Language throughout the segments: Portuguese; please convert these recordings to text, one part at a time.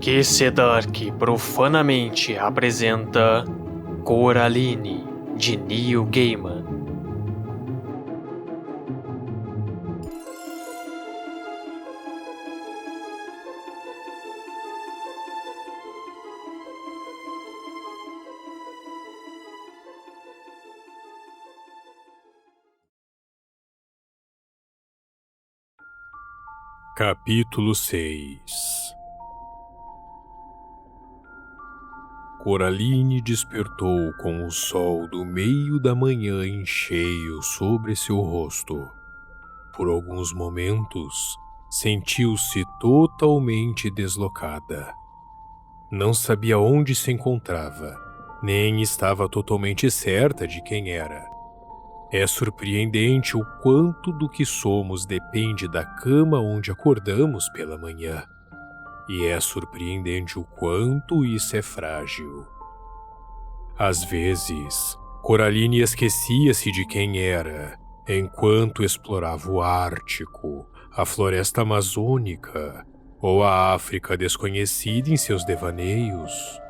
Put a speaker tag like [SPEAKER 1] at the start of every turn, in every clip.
[SPEAKER 1] QC profanamente apresenta Coraline, de Neil Gaiman.
[SPEAKER 2] Capítulo 6. Coraline despertou com o sol do meio da manhã em cheio sobre seu rosto. Por alguns momentos, sentiu-se totalmente deslocada. Não sabia onde se encontrava, nem estava totalmente certa de quem era. É surpreendente o quanto do que somos depende da cama onde acordamos pela manhã. E é surpreendente o quanto isso é frágil. Às vezes, Coraline esquecia-se de quem era, enquanto explorava o Ártico, a floresta amazônica ou a África desconhecida em seus devaneios.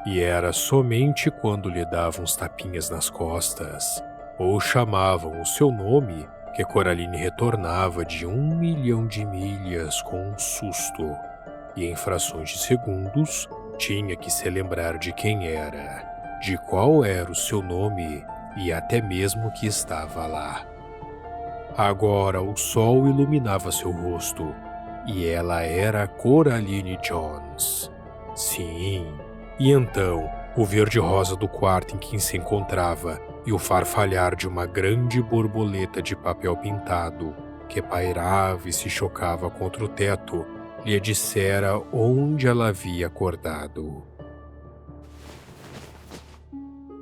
[SPEAKER 2] E era somente quando lhe davam uns tapinhas nas costas ou chamavam o seu nome que Coraline retornava de 1 milhão de milhas com um susto. E em frações de segundos, tinha que se lembrar de quem era, de qual era o seu nome e até mesmo que estava lá. Agora o sol iluminava seu rosto, e ela era Coraline Jones. Sim, e então o verde-rosa do quarto em que se encontrava e o farfalhar de uma grande borboleta de papel pintado que pairava e se chocava contra o teto lhe dissera onde ela havia acordado.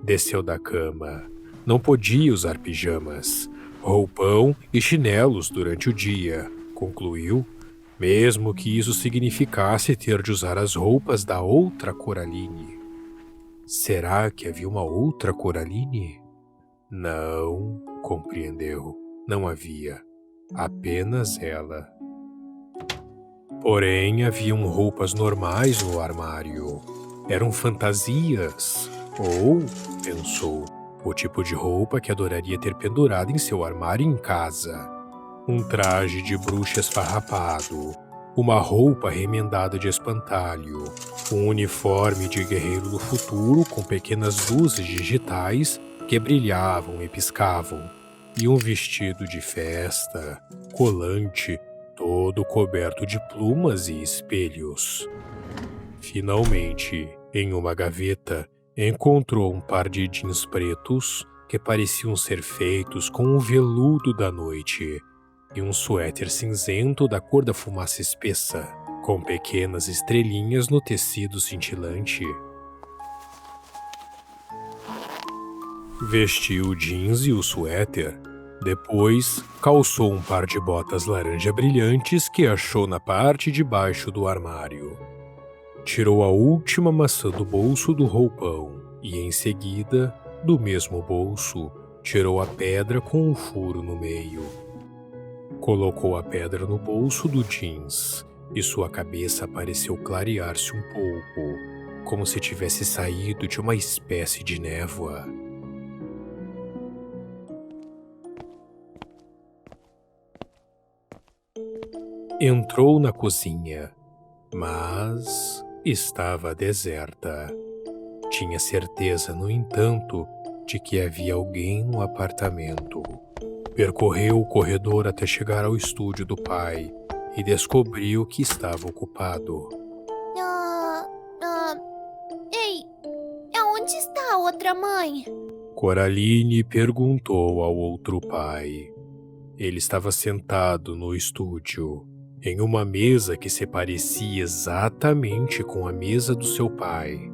[SPEAKER 2] Desceu da cama. Não podia usar pijamas, roupão e chinelos durante o dia, concluiu, mesmo que isso significasse ter de usar as roupas da outra Coraline. Será que havia uma outra Coraline? Não, compreendeu. Não havia. Apenas ela. Porém, haviam roupas normais no armário. Eram fantasias. Ou, pensou, o tipo de roupa que adoraria ter pendurado em seu armário em casa. Um traje de bruxa esfarrapado, uma roupa remendada de espantalho, um uniforme de guerreiro do futuro com pequenas luzes digitais que brilhavam e piscavam, e um vestido de festa, colante, todo coberto de plumas e espelhos. Finalmente, em uma gaveta, encontrou um par de jeans pretos que pareciam ser feitos com o veludo da noite e um suéter cinzento da cor da fumaça espessa, com pequenas estrelinhas no tecido cintilante. Vestiu o jeans e o suéter. Depois, calçou um par de botas laranja brilhantes que achou na parte de baixo do armário. Tirou a última maçã do bolso do roupão e, em seguida, do mesmo bolso, tirou a pedra com um furo no meio. Colocou a pedra no bolso do jeans e sua cabeça pareceu clarear-se um pouco, como se tivesse saído de uma espécie de névoa. Entrou na cozinha, mas estava deserta. Tinha certeza, no entanto, de que havia alguém no apartamento. Percorreu o corredor até chegar ao estúdio do pai e descobriu que estava ocupado.
[SPEAKER 3] Ei, aonde está a outra mãe?
[SPEAKER 2] Coraline perguntou ao outro pai. Ele estava sentado no estúdio, em uma mesa que se parecia exatamente com a mesa do seu pai,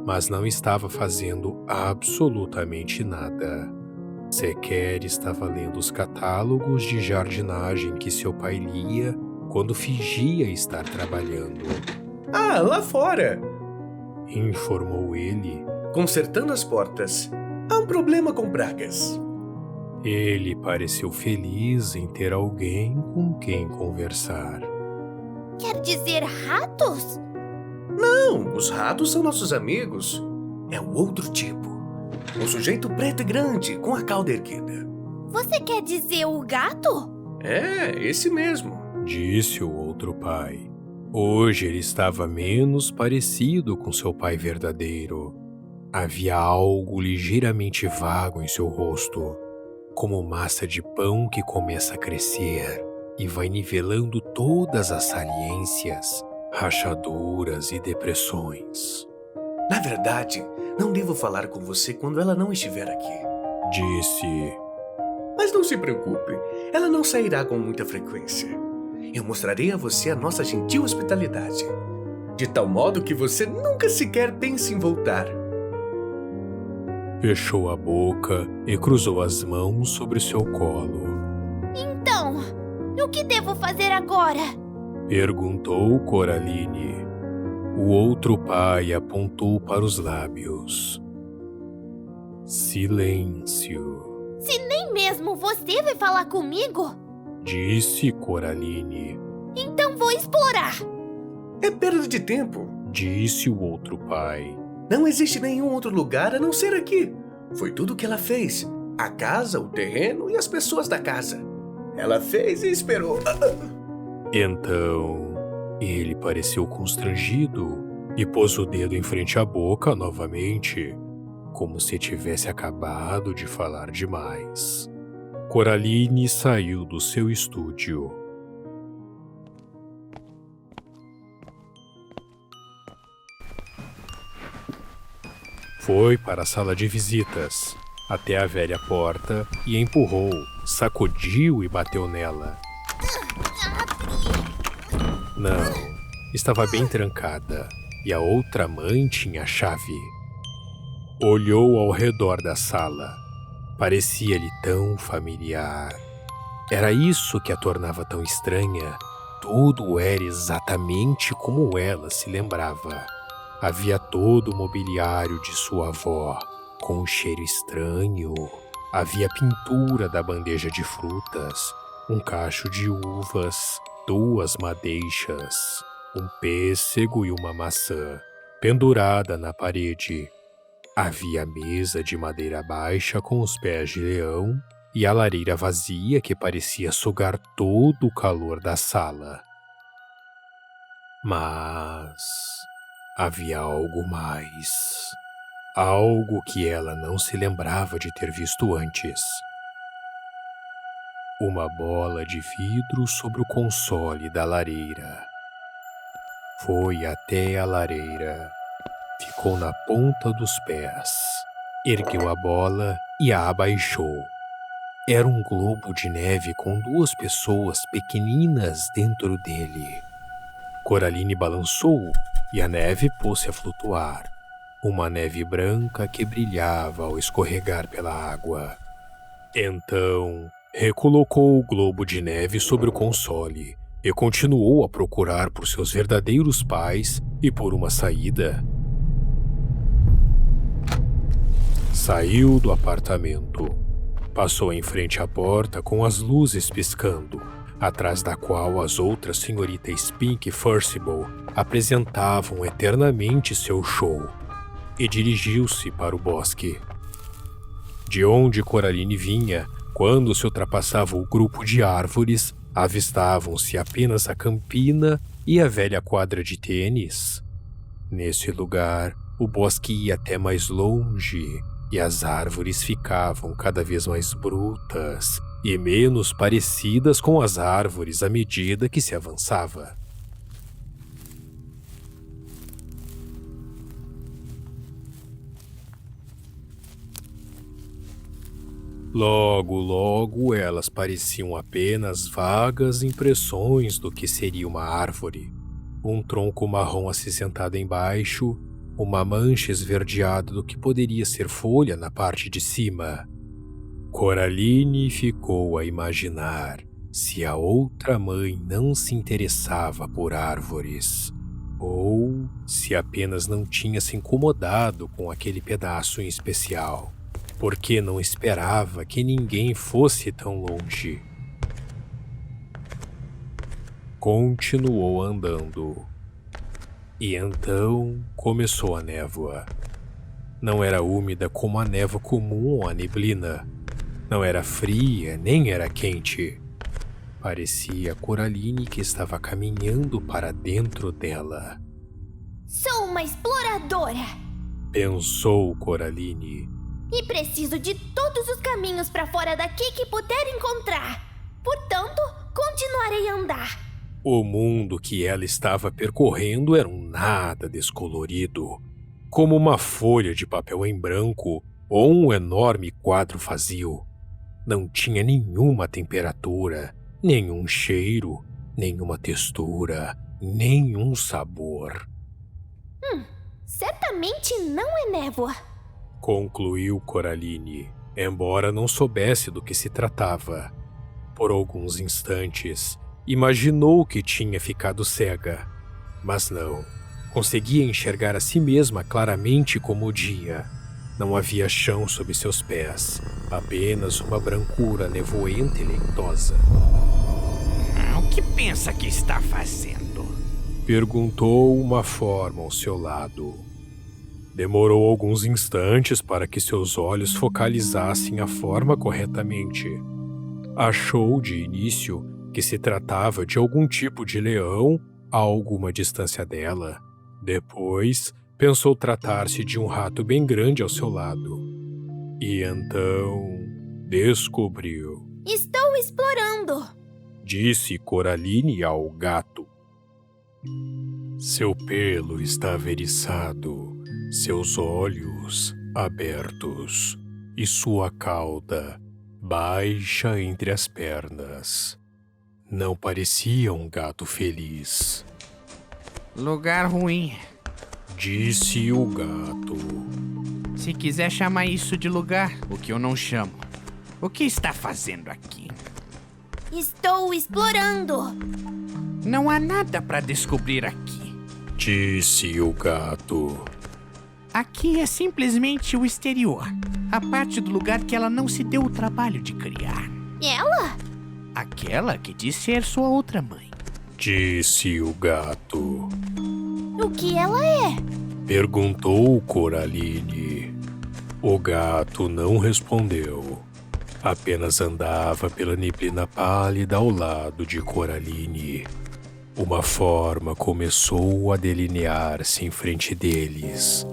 [SPEAKER 2] mas não estava fazendo absolutamente nada. Sequer estava lendo os catálogos de jardinagem que seu pai lia quando fingia estar trabalhando.
[SPEAKER 4] Ah, lá fora!
[SPEAKER 2] Informou ele.
[SPEAKER 4] Consertando as portas. Há um problema com pragas.
[SPEAKER 2] Ele pareceu feliz em ter alguém com quem conversar.
[SPEAKER 3] Quer dizer ratos?
[SPEAKER 4] Os ratos são nossos amigos. É o outro tipo. Um sujeito preto e grande, com a cauda erguida.
[SPEAKER 3] Você quer dizer o gato?
[SPEAKER 4] É, esse mesmo.
[SPEAKER 2] Disse o outro pai. Hoje ele estava menos parecido com seu pai verdadeiro. Havia algo ligeiramente vago em seu rosto, como massa de pão que começa a crescer e vai nivelando todas as saliências, rachaduras e depressões.
[SPEAKER 4] Na verdade, não devo falar com você quando ela não estiver aqui.
[SPEAKER 2] Disse.
[SPEAKER 4] Mas não se preocupe, ela não sairá com muita frequência. Eu mostrarei a você a nossa gentil hospitalidade, de tal modo que você nunca sequer pense em voltar.
[SPEAKER 2] Fechou a boca e cruzou as mãos sobre seu colo.
[SPEAKER 3] Então, o que devo fazer agora?
[SPEAKER 2] Perguntou Coraline. O outro pai apontou para os lábios. Silêncio.
[SPEAKER 3] Se nem mesmo você vai falar comigo,
[SPEAKER 2] Disse Coraline.
[SPEAKER 3] então vou explorar.
[SPEAKER 4] É perda de tempo.
[SPEAKER 2] Disse o outro pai.
[SPEAKER 4] Não existe nenhum outro lugar a não ser aqui. Foi tudo o que ela fez. A casa, o terreno e as pessoas da casa. Ela fez e esperou.
[SPEAKER 2] Então, ele pareceu constrangido e pôs o dedo em frente à boca novamente, como se tivesse acabado de falar demais. Coraline saiu do seu estúdio. Foi para a sala de visitas, até a velha porta e empurrou, sacudiu e bateu nela. Não, estava bem trancada e a outra mãe tinha a chave. Olhou ao redor da sala. Parecia-lhe tão familiar. Era isso que a tornava tão estranha. Tudo era exatamente como ela se lembrava. Havia todo o mobiliário de sua avó, com um cheiro estranho. Havia pintura da bandeja de frutas, um cacho de uvas, 2 madeixas, um pêssego e uma maçã, pendurada na parede. Havia mesa de madeira baixa com os pés de leão e a lareira vazia que parecia sugar todo o calor da sala. Mas havia algo mais. Algo que ela não se lembrava de ter visto antes. Uma bola de vidro sobre o console da lareira. Foi até a lareira. Ficou na ponta dos pés. Ergueu a bola e a abaixou. Era um globo de neve com 2 pessoas pequeninas dentro dele. Coraline balançou e a neve pôs-se a flutuar. Uma neve branca que brilhava ao escorregar pela água. Então, recolocou o globo de neve sobre o console e continuou a procurar por seus verdadeiros pais e por uma saída. Saiu do apartamento. Passou em frente à porta com as luzes piscando, atrás da qual as outras senhoritas Spink e Forcible apresentavam eternamente seu show, e dirigiu-se para o bosque. De onde Coraline vinha, quando se ultrapassava o grupo de árvores, avistavam-se apenas a campina e a velha quadra de tênis. Nesse lugar, o bosque ia até mais longe, e as árvores ficavam cada vez mais brutas e menos parecidas com as árvores à medida que se avançava. Logo, logo, elas pareciam apenas vagas impressões do que seria uma árvore. Um tronco marrom acinzentado embaixo, uma mancha esverdeada do que poderia ser folha na parte de cima. Coraline ficou a imaginar se a outra mãe não se interessava por árvores, ou se apenas não tinha se incomodado com aquele pedaço em especial, porque não esperava que ninguém fosse tão longe. Continuou andando. E então começou a névoa. Não era úmida como a névoa comum ou a neblina. Não era fria, nem era quente. Parecia Coraline que estava caminhando para dentro dela.
[SPEAKER 3] Sou uma exploradora
[SPEAKER 2] Pensou Coraline.
[SPEAKER 3] e preciso de todos os caminhos para fora daqui que puder encontrar. Portanto, continuarei a andar.
[SPEAKER 2] O mundo que ela estava percorrendo era um nada descolorido, como uma folha de papel em branco ou um enorme quadro vazio. Não tinha nenhuma temperatura, nenhum cheiro, nenhuma textura, nenhum sabor.
[SPEAKER 3] Certamente não é névoa.
[SPEAKER 2] Concluiu Coraline, embora não soubesse do que se tratava. Por alguns instantes, imaginou que tinha ficado cega, mas não. Conseguia enxergar a si mesma claramente como o dia. Não havia chão sob seus pés, apenas uma brancura nevoenta e leitosa.
[SPEAKER 5] O que pensa que está fazendo?
[SPEAKER 2] Perguntou uma forma ao seu lado. Demorou alguns instantes para que seus olhos focalizassem a forma corretamente. Achou de início que se tratava de algum tipo de leão a alguma distância dela. Depois, pensou tratar-se de um rato bem grande ao seu lado. E então, descobriu.
[SPEAKER 3] Estou explorando.
[SPEAKER 2] Disse Coraline ao gato. Seu pelo estava eriçado, seus olhos abertos e sua cauda baixa entre as pernas. Não parecia um gato feliz.
[SPEAKER 5] Lugar ruim.
[SPEAKER 2] Disse o gato.
[SPEAKER 5] Se quiser chamar isso de lugar, o que eu não chamo. O que está fazendo aqui?
[SPEAKER 3] Estou explorando.
[SPEAKER 5] Não há nada para descobrir aqui.
[SPEAKER 2] Disse o gato.
[SPEAKER 5] Aqui é simplesmente o exterior. A parte do lugar que ela não se deu o trabalho de criar.
[SPEAKER 3] Ela?
[SPEAKER 5] Aquela que diz ser sua outra mãe.
[SPEAKER 2] Disse o gato.
[SPEAKER 3] O que ela é?
[SPEAKER 2] Perguntou Coraline. O gato não respondeu. Apenas andava pela neblina pálida ao lado de Coraline. Uma forma começou a delinear-se em frente deles.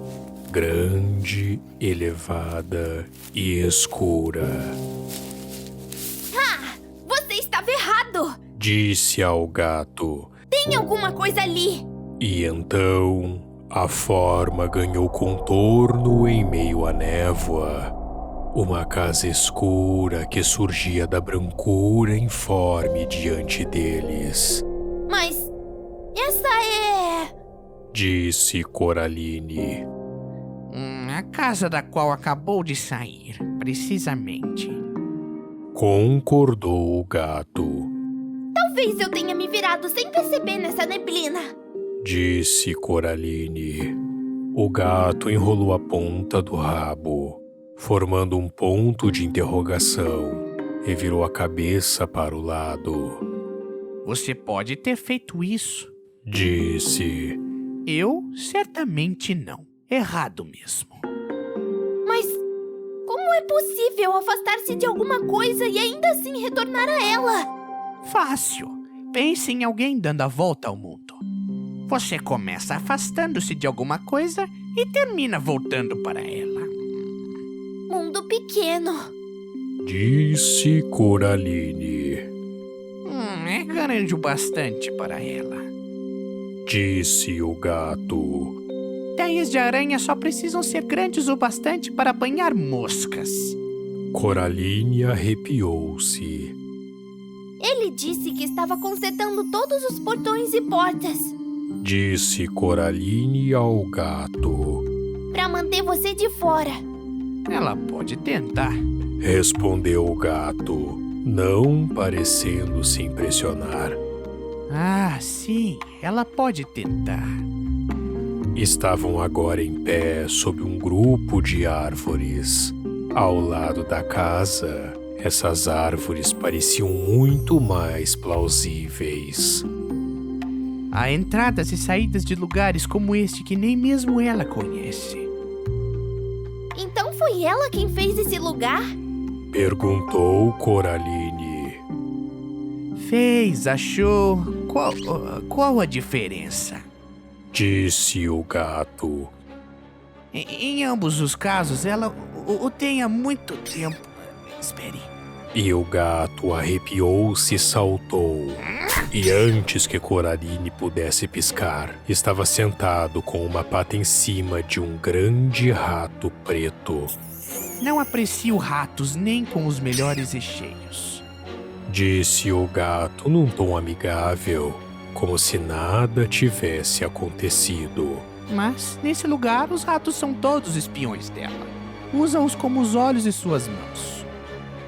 [SPEAKER 2] Grande, elevada e escura.
[SPEAKER 3] Você estava errado.
[SPEAKER 2] Disse ao gato.
[SPEAKER 3] Tem alguma coisa ali.
[SPEAKER 2] E então, a forma ganhou contorno em meio à névoa. Uma casa escura que surgia da brancura informe diante deles.
[SPEAKER 3] Mas essa é...
[SPEAKER 2] Disse Coraline.
[SPEAKER 5] A casa da qual acabou de sair, precisamente.
[SPEAKER 2] Concordou o gato.
[SPEAKER 3] Talvez eu tenha me virado sem perceber nessa neblina.
[SPEAKER 2] Disse Coraline. O gato enrolou a ponta do rabo, formando um ponto de interrogação, e virou a cabeça para o lado.
[SPEAKER 5] Você pode ter feito isso.
[SPEAKER 2] Disse.
[SPEAKER 5] Eu, certamente não. Errado mesmo.
[SPEAKER 3] Mas como é possível afastar-se de alguma coisa e ainda assim retornar a ela?
[SPEAKER 5] Fácil. Pense em alguém dando a volta ao mundo. Você começa afastando-se de alguma coisa e termina voltando para ela.
[SPEAKER 3] Mundo pequeno.
[SPEAKER 2] Disse Coraline.
[SPEAKER 5] É grande o bastante para ela.
[SPEAKER 2] Disse o gato.
[SPEAKER 5] Teias de aranha só precisam ser grandes o bastante para apanhar moscas.
[SPEAKER 2] Coraline arrepiou-se.
[SPEAKER 3] Ele disse que estava consertando todos os portões e portas
[SPEAKER 2] Disse Coraline ao gato.
[SPEAKER 3] para manter você de fora.
[SPEAKER 5] Ela pode tentar.
[SPEAKER 2] Respondeu o gato, não parecendo se impressionar.
[SPEAKER 5] Ah, sim, ela pode tentar.
[SPEAKER 2] Estavam agora em pé sob um grupo de árvores. Ao lado da casa, essas árvores pareciam muito mais plausíveis.
[SPEAKER 5] Há entradas e saídas de lugares como este que nem mesmo ela conhece.
[SPEAKER 3] Então foi ela quem fez esse lugar?
[SPEAKER 2] Perguntou Coraline.
[SPEAKER 5] Fez, achou. Qual a diferença?
[SPEAKER 2] Disse o gato.
[SPEAKER 5] Em ambos os casos, ela o tem há muito tempo. Espere.
[SPEAKER 2] E o gato arrepiou-se e saltou. E antes que Coraline pudesse piscar, estava sentado com uma pata em cima de um grande rato preto.
[SPEAKER 5] Não aprecio ratos nem com os melhores recheios.
[SPEAKER 2] Disse o gato num tom amigável, como se nada tivesse acontecido.
[SPEAKER 5] Mas, nesse lugar, os ratos são todos espiões dela. Usam-os como os olhos de suas mãos.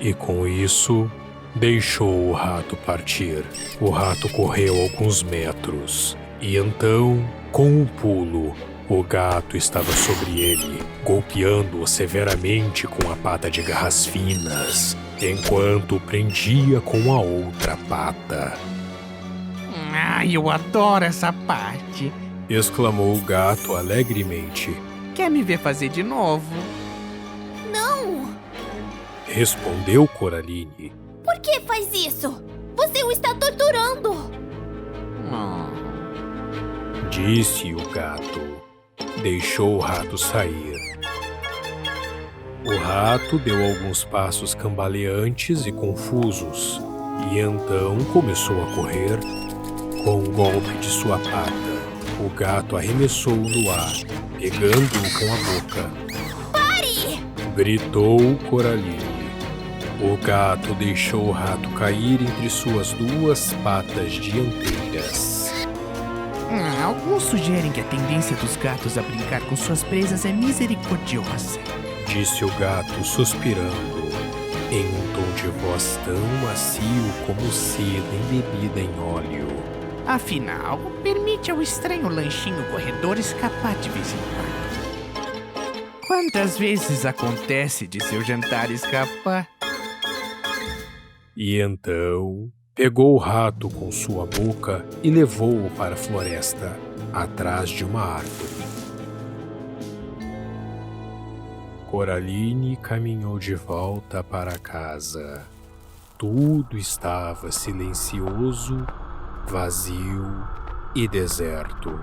[SPEAKER 2] E com isso, deixou o rato partir. O rato correu alguns metros. E então, com um pulo, o gato estava sobre ele, golpeando-o severamente com a pata de garras finas, enquanto o prendia com a outra pata.
[SPEAKER 5] Ai, eu adoro essa parte.
[SPEAKER 2] Exclamou o gato alegremente.
[SPEAKER 5] Quer me ver fazer de novo?
[SPEAKER 3] Não!
[SPEAKER 2] Respondeu Coraline.
[SPEAKER 3] Por que faz isso? Você o está torturando!
[SPEAKER 2] Disse o gato. Deixou o rato sair. O rato deu alguns passos cambaleantes e confusos, e então começou a correr. Com um golpe de sua pata, o gato arremessou-o no ar, pegando-o com a boca.
[SPEAKER 3] Pare!
[SPEAKER 2] Gritou Coraline. O gato deixou o rato cair entre suas duas patas dianteiras.
[SPEAKER 5] Alguns sugerem que a tendência dos gatos a brincar com suas presas é misericordiosa.
[SPEAKER 2] Disse o gato suspirando, em um tom de voz tão macio como seda embebida em óleo.
[SPEAKER 5] Afinal, permite ao estranho lanchinho corredor escapar de vez em quando. Quantas vezes acontece de seu jantar escapar?
[SPEAKER 2] E então, pegou o rato com sua boca e levou-o para a floresta, atrás de uma árvore. Coraline caminhou de volta para casa. Tudo estava silencioso, vazio e deserto.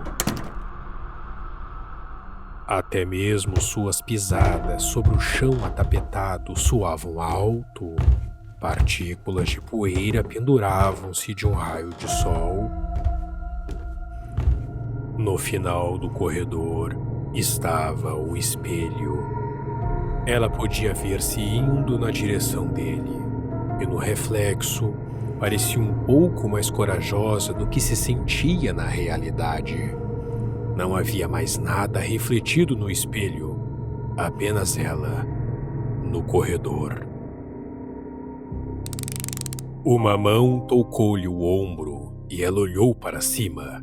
[SPEAKER 2] Até mesmo suas pisadas sobre o chão atapetado soavam alto. Partículas de poeira penduravam-se de um raio de sol. No final do corredor estava o espelho. Ela podia ver-se indo na direção dele, e no reflexo parecia um pouco mais corajosa do que se sentia na realidade. Não havia mais nada refletido no espelho, apenas ela, no corredor. Uma mão tocou-lhe o ombro e ela olhou para cima.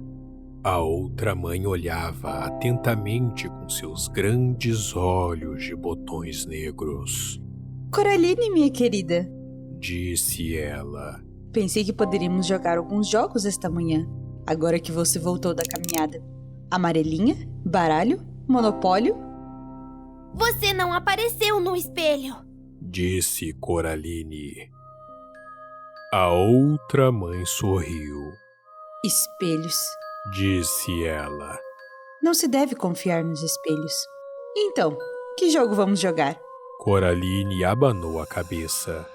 [SPEAKER 2] A outra mãe olhava atentamente com seus grandes olhos de botões negros.
[SPEAKER 6] Coraline, minha querida,
[SPEAKER 2] Disse ela.
[SPEAKER 6] pensei que poderíamos jogar alguns jogos esta manhã, agora que você voltou da caminhada. Amarelinha? Baralho? Monopólio?
[SPEAKER 3] Você não apareceu no espelho.
[SPEAKER 2] Disse Coraline. A outra mãe sorriu.
[SPEAKER 6] Espelhos.
[SPEAKER 2] Disse ela.
[SPEAKER 6] Não se deve confiar nos espelhos. Então, que jogo vamos jogar?
[SPEAKER 2] Coraline abanou a cabeça.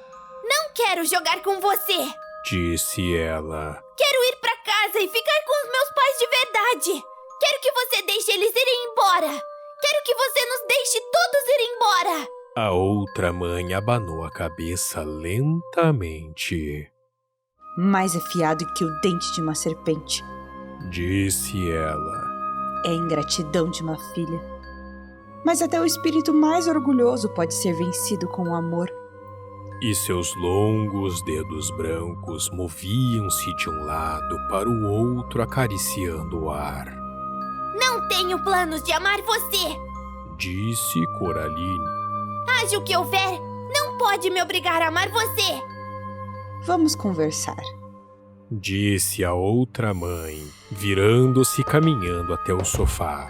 [SPEAKER 3] Não quero jogar com você.
[SPEAKER 2] Disse ela.
[SPEAKER 3] Quero ir pra casa e ficar com os meus pais de verdade. Quero que você deixe eles irem embora. Quero que você nos deixe todos ir embora.
[SPEAKER 2] A outra mãe abanou a cabeça lentamente.
[SPEAKER 6] Mais afiado que o dente de uma serpente.
[SPEAKER 2] Disse ela.
[SPEAKER 6] É a ingratidão de uma filha. Mas até o espírito mais orgulhoso pode ser vencido com o amor.
[SPEAKER 2] E seus longos dedos brancos moviam-se de um lado para o outro, acariciando o ar.
[SPEAKER 3] Não tenho planos de amar você.
[SPEAKER 2] Disse Coraline.
[SPEAKER 3] Haja o que houver, não pode me obrigar a amar você.
[SPEAKER 6] Vamos conversar.
[SPEAKER 2] disse a outra mãe, virando-se e caminhando até o sofá.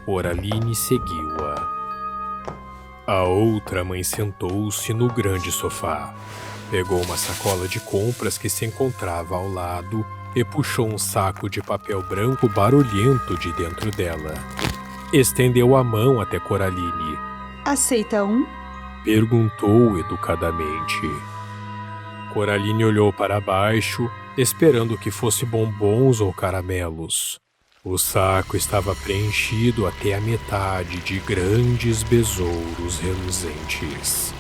[SPEAKER 2] Coraline seguiu-a. A outra mãe sentou-se no grande sofá. Pegou uma sacola de compras que se encontrava ao lado e puxou um saco de papel branco barulhento de dentro dela. Estendeu a mão até Coraline.
[SPEAKER 6] Aceita um?
[SPEAKER 2] Perguntou educadamente. Coraline olhou para baixo, esperando que fosse bombons ou caramelos. O saco estava preenchido até a metade de grandes besouros reluzentes,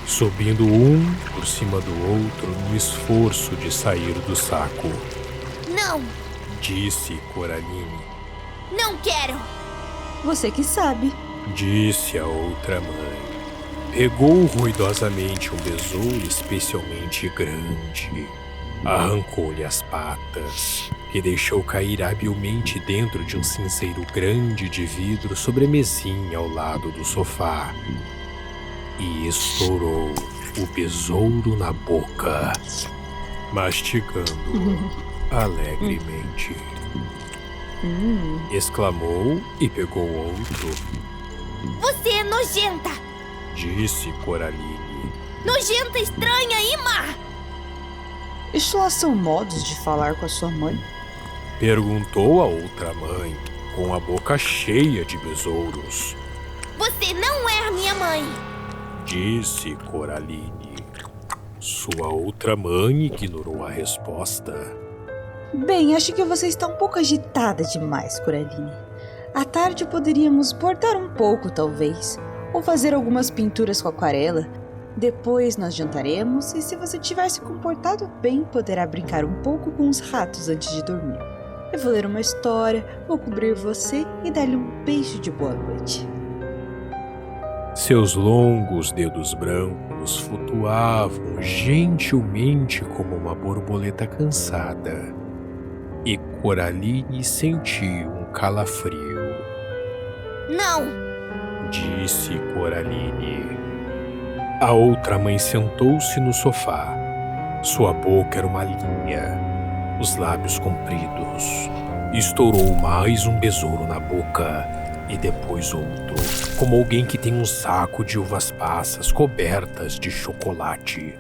[SPEAKER 2] subindo um por cima do outro no esforço de sair do saco.
[SPEAKER 3] Não,
[SPEAKER 2] Disse Coraline.
[SPEAKER 3] não quero.
[SPEAKER 6] Você que sabe.
[SPEAKER 2] Disse a outra mãe. Pegou ruidosamente um besouro especialmente grande. Arrancou-lhe as patas, que deixou cair habilmente dentro de um cinzeiro grande de vidro sobre a mesinha ao lado do sofá. E estourou o besouro na boca, mastigando alegremente. Exclamou e pegou outro.
[SPEAKER 3] Você é nojenta.
[SPEAKER 2] Disse Coraline.
[SPEAKER 3] Nojenta, estranha e má.
[SPEAKER 6] Isso lá são modos de falar com a sua mãe?
[SPEAKER 2] Perguntou a outra mãe, com a boca cheia de besouros.
[SPEAKER 3] Você não é a minha mãe.
[SPEAKER 2] Disse Coraline. Sua outra mãe ignorou a resposta.
[SPEAKER 6] Bem, acho que você está um pouco agitada demais, Coraline. À tarde poderíamos bordar um pouco, talvez. Ou fazer algumas pinturas com aquarela. Depois nós jantaremos e se você tiver se comportado bem, poderá brincar um pouco com os ratos antes de dormir. Eu vou ler uma história, vou cobrir você e dar-lhe um beijo de boa noite.
[SPEAKER 2] Seus longos dedos brancos flutuavam gentilmente como uma borboleta cansada. E Coraline sentiu um calafrio.
[SPEAKER 3] Não,
[SPEAKER 2] Disse Coraline. A outra mãe sentou-se no sofá. Sua boca era uma linha, os lábios compridos. Estourou mais um besouro na boca e depois outro, como alguém que tem um saco de uvas passas cobertas de chocolate.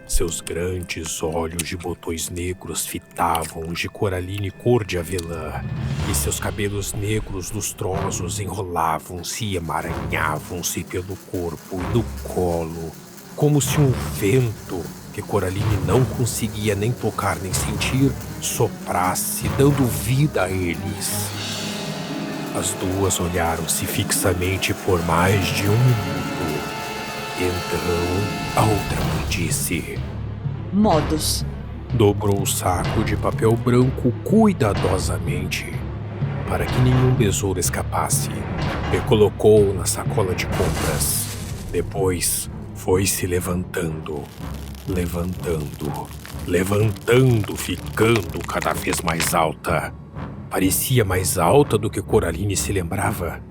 [SPEAKER 2] Seus grandes olhos de botões negros fitavam os de Coraline cor de avelã, e seus cabelos negros lustrosos enrolavam-se e emaranhavam-se pelo corpo e no colo, como se um vento, que Coraline não conseguia nem tocar nem sentir, soprasse, dando vida a eles. As duas olharam-se fixamente por mais de um minuto. Então, a outra mãe disse.
[SPEAKER 6] Modos.
[SPEAKER 2] Dobrou o saco de papel branco cuidadosamente, para que nenhum besouro escapasse, e colocou-o na sacola de compras. Depois, foi se levantando, ficando cada vez mais alta. Parecia mais alta do que Coraline se lembrava.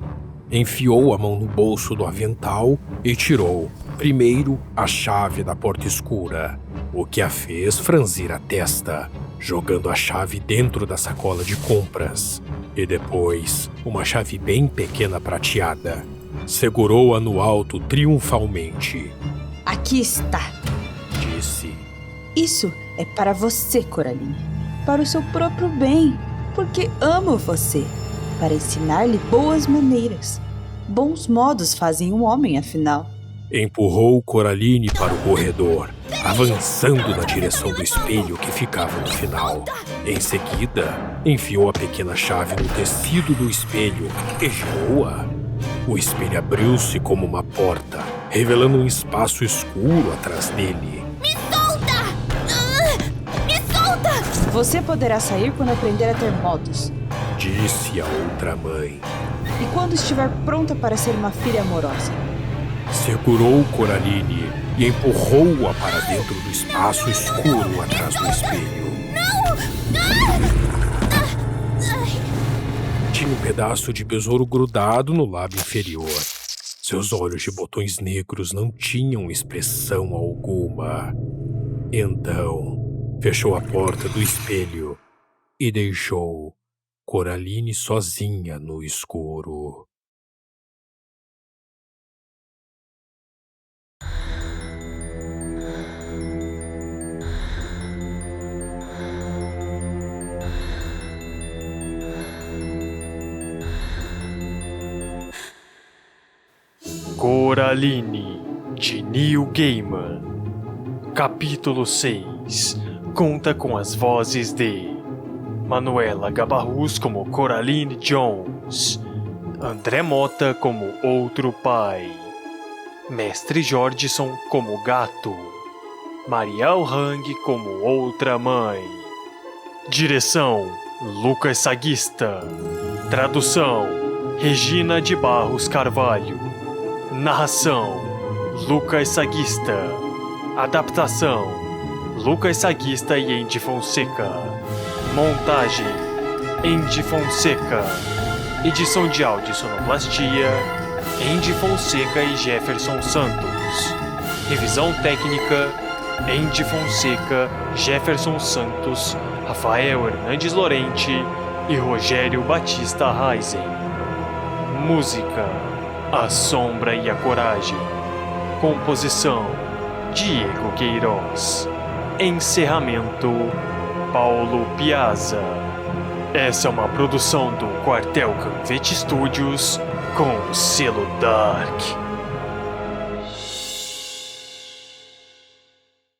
[SPEAKER 2] Enfiou a mão no bolso do avental e tirou, primeiro, a chave da porta escura, o que a fez franzir a testa, jogando a chave dentro da sacola de compras. E depois, uma chave bem pequena prateada. Segurou-a no alto triunfalmente.
[SPEAKER 6] Aqui está.
[SPEAKER 2] Disse.
[SPEAKER 6] Isso é para você, Coraline. Para o seu próprio bem. Porque amo você. Para ensinar-lhe boas maneiras. Bons modos fazem um homem, afinal.
[SPEAKER 2] Empurrou Coraline para o corredor, avançando na direção do espelho que ficava no final. Em seguida, enfiou a pequena chave no tecido do espelho e girou-a. O espelho abriu-se como uma porta, revelando um espaço escuro atrás dele.
[SPEAKER 3] me solta! Me solta!
[SPEAKER 6] Você poderá sair quando aprender a ter modos.
[SPEAKER 2] Disse a outra mãe.
[SPEAKER 6] E quando estiver pronta para ser uma filha amorosa.
[SPEAKER 2] Segurou Coraline e empurrou-a para dentro do espaço escuro atrás do espelho. Tinha um pedaço de besouro grudado no lábio inferior. Seus olhos de botões negros não tinham expressão alguma. Então, fechou a porta do espelho e deixou Coraline sozinha no escuro.
[SPEAKER 1] Coraline, de Neil Gaiman. Capítulo 6 conta com as vozes de Manuela Gabarrus como Coraline Jones, André Mota como outro pai, Mestre Jordison como gato, Mariel Hang como outra mãe. Direção: Lucas Saguista. Tradução: Regina de Barros Carvalho. Narração: Lucas Saguista. Adaptação: Lucas Saguista e Andy Fonseca. Montagem: Andy Fonseca. Edição de áudio e sonoplastia: Andy Fonseca e Jefferson Santos. Revisão técnica: Andy Fonseca, Jefferson Santos, Rafael Hernandes Lorente e Rogério Batista Reisen. Música: A Sombra e a Coragem. Composição: Diego Queiroz. Encerramento: Paulo Piazza. Essa é uma produção do Quartel Canvete Studios com o selo Dark.